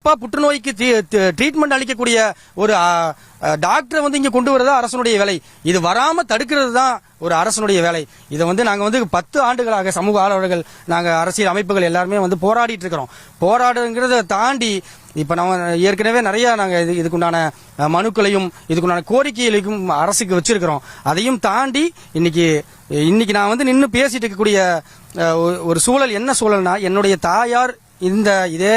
குறிப்பா புற்றுநோய்க்கு ட்ரீட்மெண்ட் அளிக்கக்கூடிய ஒரு டாக்டரை வந்து இங்க கொண்டு வரதா அரசனுடைய வேலை. இது வராம தடுக்கிறது தான் ஒரு அரசனுடைய வேலை. இதை வந்து நாங்க வந்து 10 ஆண்டுகளாக சமூக ஆர்வலர்கள், நாங்க அரசியல் அமைப்புகள் எல்லாருமே வந்து போராடிட்டு இருக்கிறோம். போராடுங்கிறத தாண்டி இப்ப நம்ம ஏற்கனவே நிறைய நாங்க இதுக்குண்டான மனுக்களையும் இதுக்குண்டான கோரிக்கைகளையும் அரசுக்கு வச்சிருக்கிறோம். அதையும் தாண்டி இன்னைக்கு நான் வந்து நின்று பேசிட்டு இருக்கக்கூடிய ஒரு சூழல் என்ன சூழல்னா, என்னுடைய தாயார் இதே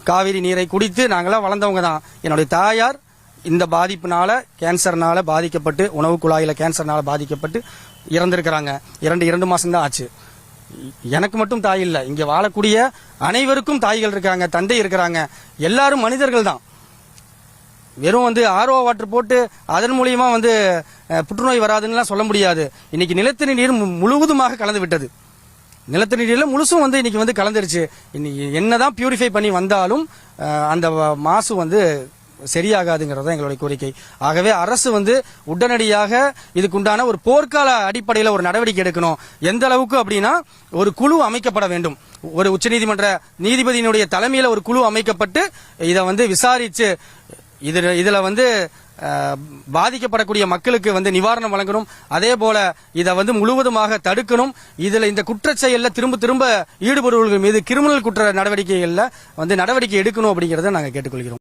காவிரி நீரை குடித்து நாங்களாம் வளர்ந்தவங்க தான். என்னுடைய தாயார் இந்த பாதிப்புனால கேன்சர்னால பாதிக்கப்பட்டு, உணவு குழாயில கேன்சர்னால பாதிக்கப்பட்டு இறந்திருக்கிறாங்க. 2 மாசம் தான் ஆச்சு. எனக்கு மட்டும் தாய் இல்ல, இங்க வாழக்கூடிய அனைவருக்கும் தாய்கள் இருக்காங்க, தந்தை இருக்கிறாங்க. எல்லாரும் மனிதர்கள் தான். வெறும் வந்து ஆர்ஓ வாட்டர் போட்டு அதன் மூலியமா வந்து புற்றுநோய் வராதுன்னு சொல்ல முடியாது. இன்னைக்கு நிலத்தடி நீர் முழுவதுமாக கலந்து விட்டது. நிலத்தடி நீர்ல முழுசும் வந்து இன்னைக்கு வந்து கலந்துருச்சு. இன்னைக்கு என்னதான் பியூரிஃபை பண்ணி வந்தாலும் அந்த மாசு வந்து சரியாகாதுங்கிறது எங்களுடைய கோரிக்கை. ஆகவே அரசு வந்து உடனடியாக இதுக்குண்டான ஒரு போர்க்கால அடிப்படையில் ஒரு நடவடிக்கை எடுக்கணும். எந்த அளவுக்கு அப்படின்னா, ஒரு குழு அமைக்கப்பட வேண்டும். ஒரு உச்சநீதிமன்ற நீதிபதியினுடைய தலைமையில ஒரு குழு அமைக்கப்பட்டு இதை வந்து விசாரிச்சு இதுல வந்து பாதிக்கப்படக்கூடிய மக்களுக்கு வந்து நிவாரணம் வழங்கணும். அதே போல இதை வந்து முழுவதுமாக தடுக்கணும். இதுல இந்த குற்றச்செயல்ல திரும்ப ஈடுபடுவர்கள் மீது கிரிமினல் குற்ற நடவடிக்கைகள்ல வந்து நடவடிக்கை எடுக்கணும் அப்படிங்கறத நாங்க கேட்டுக்கொள்கிறோம்.